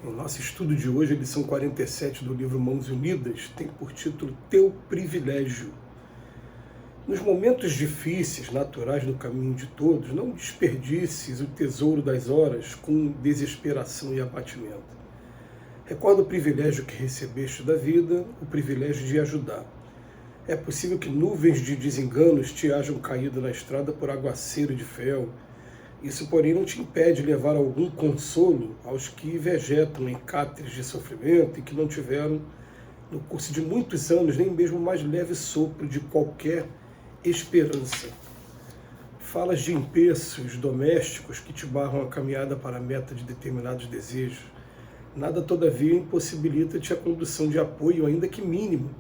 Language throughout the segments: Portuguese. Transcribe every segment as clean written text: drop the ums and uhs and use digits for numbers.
O nosso estudo de hoje, lição 47 do livro Mãos Unidas, tem por título Teu Privilégio. Nos momentos difíceis, naturais do caminho de todos, não desperdices o tesouro das horas com desesperação e abatimento. Recorda o privilégio que recebeste da vida, o privilégio de ajudar. É possível que nuvens de desenganos te hajam caído na estrada por aguaceiro de fel. Isso, porém, não te impede de levar algum consolo aos que vegetam em cáteres de sofrimento e que não tiveram, no curso de muitos anos, nem mesmo o mais leve sopro de qualquer esperança. Falas de empeços domésticos que te barram a caminhada para a meta de determinados desejos. Nada, todavia, impossibilita-te a condução de apoio, ainda que mínimo,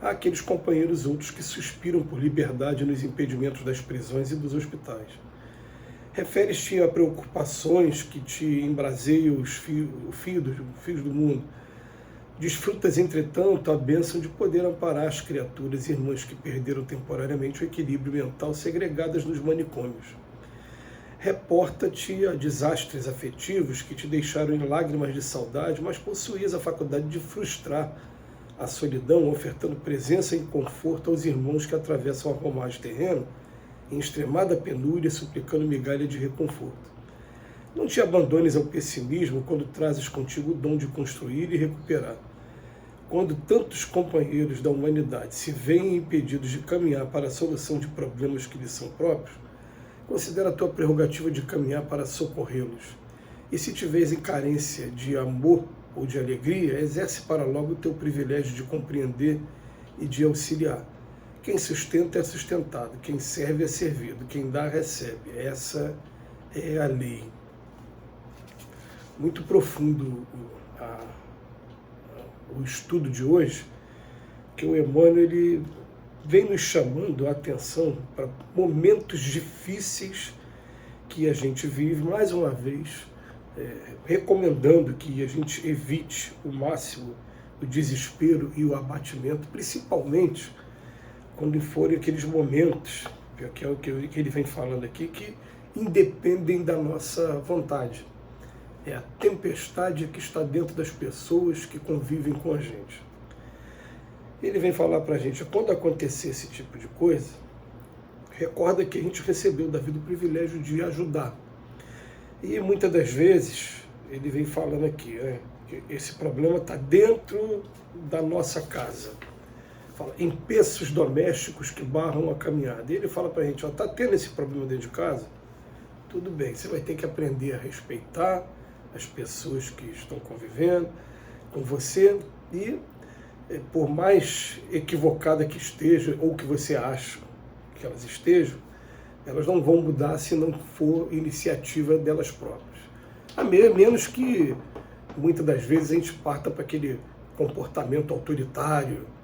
àqueles companheiros outros que suspiram por liberdade nos impedimentos das prisões e dos hospitais. Referes-te a preocupações que te embraseiam os fios do mundo. Desfrutas, entretanto, a bênção de poder amparar as criaturas irmãs que perderam temporariamente o equilíbrio mental segregadas nos manicômios. Reporta-te a desastres afetivos que te deixaram em lágrimas de saudade, mas possuías a faculdade de frustrar a solidão, ofertando presença e conforto aos irmãos que atravessam a romagem terrena, em extremada penúria, suplicando migalha de reconforto. Não te abandones ao pessimismo quando trazes contigo o dom de construir e recuperar. Quando tantos companheiros da humanidade se veem impedidos de caminhar para a solução de problemas que lhes são próprios, considera a tua prerrogativa de caminhar para socorrê-los. E se tiveres em carência de amor ou de alegria, exerce para logo o teu privilégio de compreender e de auxiliar. Quem sustenta é sustentado, quem serve é servido, quem dá recebe. Essa é a lei. Muito profundo o estudo de hoje, que o Emmanuel ele vem nos chamando a atenção para momentos difíceis que a gente vive, mais uma vez, recomendando que a gente evite o máximo o desespero e o abatimento, principalmente quando forem aqueles momentos, que é o que ele vem falando aqui, que independem da nossa vontade. É a tempestade que está dentro das pessoas que convivem com a gente. Ele vem falar para a gente, quando acontecer esse tipo de coisa, recorda que a gente recebeu da vida o privilégio de ajudar. E muitas das vezes, ele vem falando aqui, que esse problema está dentro da nossa casa. Fala, empeços domésticos que barram a caminhada. E ele fala para a gente, está tendo esse problema dentro de casa? Tudo bem, você vai ter que aprender a respeitar as pessoas que estão convivendo com você e, por mais equivocada que esteja, ou que você acha que elas estejam, elas não vão mudar se não for iniciativa delas próprias. A menos que, muitas das vezes, a gente parta para aquele comportamento autoritário,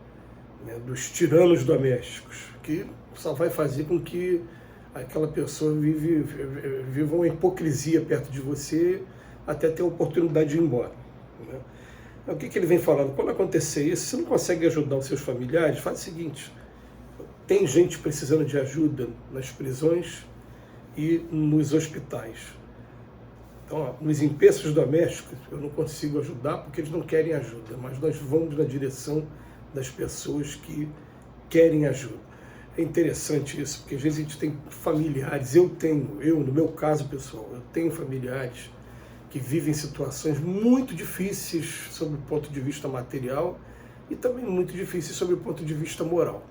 dos tiranos domésticos, que só vai fazer com que aquela pessoa viva uma hipocrisia perto de você até ter a oportunidade de ir embora. O que ele vem falando? Quando acontecer isso, você não consegue ajudar os seus familiares, faz o seguinte, tem gente precisando de ajuda nas prisões e nos hospitais. Então, nos empeços domésticos, eu não consigo ajudar porque eles não querem ajuda, mas nós vamos na direção das pessoas que querem ajuda. É interessante isso, porque às vezes a gente tem familiares, no meu caso pessoal, eu tenho familiares que vivem situações muito difíceis sob o ponto de vista material e também muito difíceis sob o ponto de vista moral.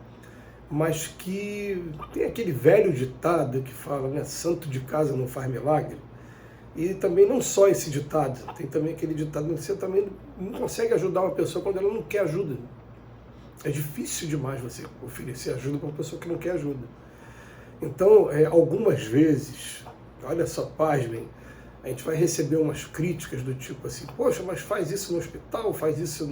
Mas que tem aquele velho ditado que fala, santo de casa não faz milagre. E também não só esse ditado, tem também aquele ditado que você também não consegue ajudar uma pessoa quando ela não quer ajuda. É difícil demais você oferecer ajuda para uma pessoa que não quer ajuda. Então, algumas vezes, olha só, pasmem, a gente vai receber umas críticas do tipo assim, poxa, mas faz isso no hospital, faz isso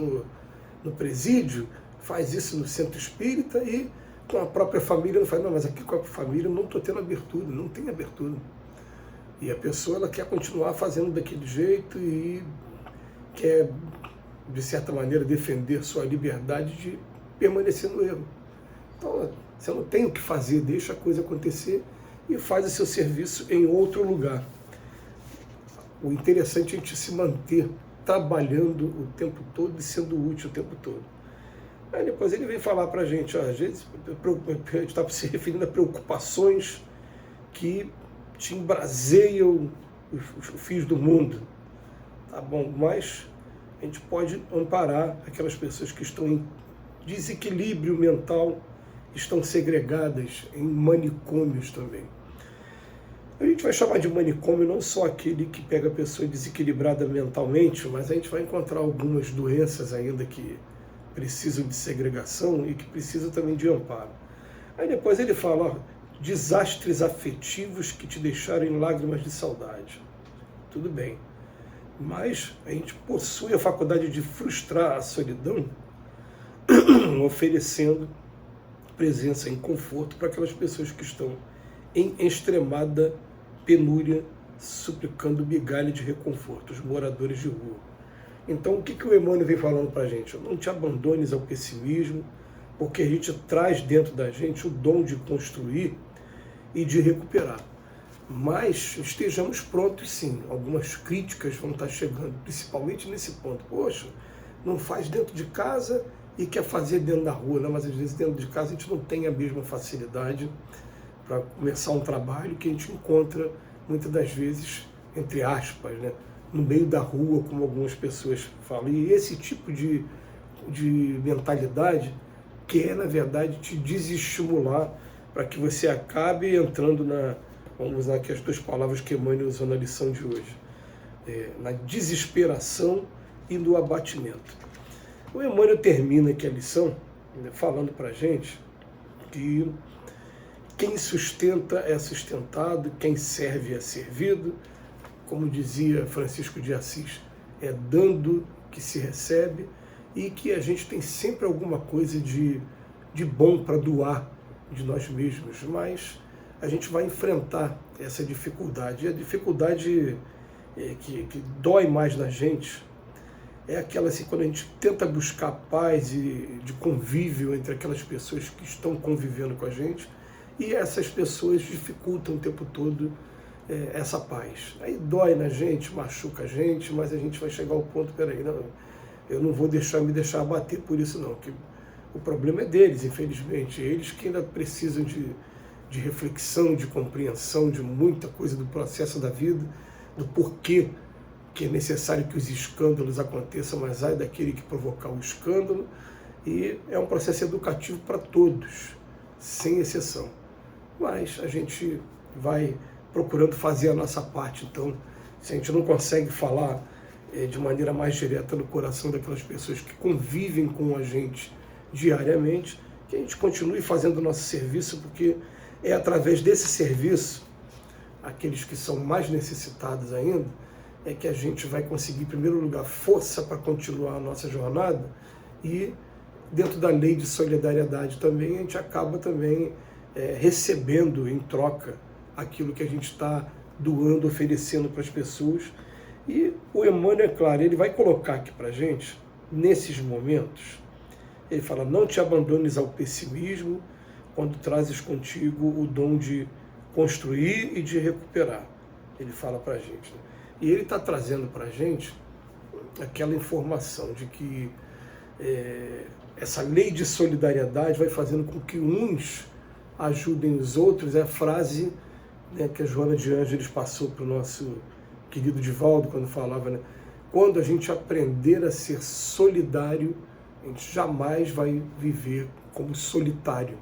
no presídio, faz isso no centro espírita e com a própria família não faz. Não, mas aqui com a família não estou tendo abertura, não tem abertura. E a pessoa ela quer continuar fazendo daquele jeito e quer, de certa maneira, defender sua liberdade de permanecer no erro. Então, você não tem o que fazer, deixa a coisa acontecer e faz o seu serviço em outro lugar. O interessante é a gente se manter trabalhando o tempo todo e sendo útil o tempo todo. Aí depois ele vem falar para a gente, às vezes a gente está se referindo a preocupações que te embraseiam os fios do mundo. Tá bom, mas a gente pode amparar aquelas pessoas que estão em desequilíbrio mental, estão segregadas em manicômios também. A gente vai chamar de manicômio não só aquele que pega a pessoa desequilibrada mentalmente, mas a gente vai encontrar algumas doenças ainda que precisam de segregação e que precisam também de amparo. Aí depois ele fala, ó, desastres afetivos que te deixaram em lágrimas de saudade. Tudo bem, mas a gente possui a faculdade de frustrar a solidão oferecendo presença em conforto para aquelas pessoas que estão em extremada penúria, suplicando migalha de reconforto, os moradores de rua. Então, o que o Emmanuel vem falando para a gente? Não te abandones ao pessimismo, porque a gente traz dentro da gente o dom de construir e de recuperar. Mas estejamos prontos, sim. Algumas críticas vão estar chegando, principalmente nesse ponto. Poxa, não faz dentro de casa e quer fazer dentro da rua, né? Mas às vezes dentro de casa a gente não tem a mesma facilidade para começar um trabalho que a gente encontra muitas das vezes, entre aspas, né? No meio da rua, como algumas pessoas falam. E esse tipo de mentalidade quer, na verdade, te desestimular para que você acabe entrando vamos usar aqui as duas palavras que Emmanuel usou na lição de hoje, na desesperação e no abatimento. O Emmanuel termina aqui a lição falando para a gente que quem sustenta é sustentado, quem serve é servido. Como dizia Francisco de Assis, é dando que se recebe, e que a gente tem sempre alguma coisa de bom para doar de nós mesmos, mas a gente vai enfrentar essa dificuldade. E a dificuldade que dói mais na gente é aquela assim, quando a gente tenta buscar paz e de convívio entre aquelas pessoas que estão convivendo com a gente, e essas pessoas dificultam o tempo todo essa paz. Aí dói na gente, machuca a gente, mas a gente vai chegar ao ponto, peraí, não, eu não vou me deixar abater por isso não, que o problema é deles, infelizmente, eles que ainda precisam de reflexão, de compreensão, de muita coisa do processo da vida, do porquê que é necessário que os escândalos aconteçam, mas ai daquele que provocar o escândalo, e é um processo educativo para todos, sem exceção. Mas a gente vai procurando fazer a nossa parte. Então, se a gente não consegue falar de maneira mais direta no coração daquelas pessoas que convivem com a gente diariamente, que a gente continue fazendo o nosso serviço, porque é através desse serviço, aqueles que são mais necessitados ainda, é que a gente vai conseguir, em primeiro lugar, força para continuar a nossa jornada, e dentro da lei de solidariedade também, a gente acaba também recebendo em troca aquilo que a gente está doando, oferecendo para as pessoas. E o Emmanuel, é claro, ele vai colocar aqui para a gente, nesses momentos, ele fala, não te abandones ao pessimismo quando trazes contigo o dom de construir e de recuperar. Ele fala para a gente. Né? E ele está trazendo para a gente aquela informação de que essa lei de solidariedade vai fazendo com que uns ajudem os outros. É a frase que a Joana de Ângeles passou para o nosso querido Divaldo, quando falava, né? Quando a gente aprender a ser solidário, a gente jamais vai viver como solitário,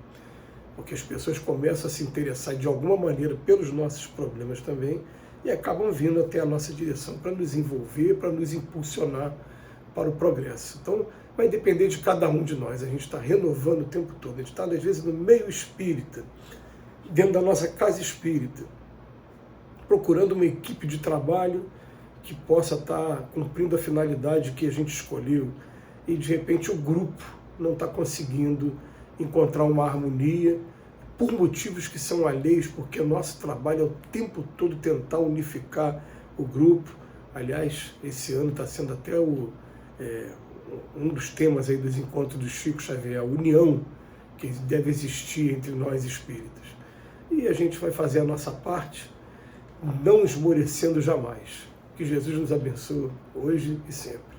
porque as pessoas começam a se interessar de alguma maneira pelos nossos problemas também e acabam vindo até a nossa direção para nos envolver, para nos impulsionar para o progresso. Então, vai depender de cada um de nós. A gente está renovando o tempo todo. A gente está, às vezes, no meio espírita, dentro da nossa casa espírita, procurando uma equipe de trabalho que possa estar cumprindo a finalidade que a gente escolheu, e de repente o grupo não está conseguindo encontrar uma harmonia por motivos que são alheios, porque o nosso trabalho é o tempo todo tentar unificar o grupo. Aliás, esse ano está sendo até um dos temas aí dos encontros do Chico Xavier, a união que deve existir entre nós espíritas. E a gente vai fazer a nossa parte, não esmorecendo jamais. Que Jesus nos abençoe hoje e sempre.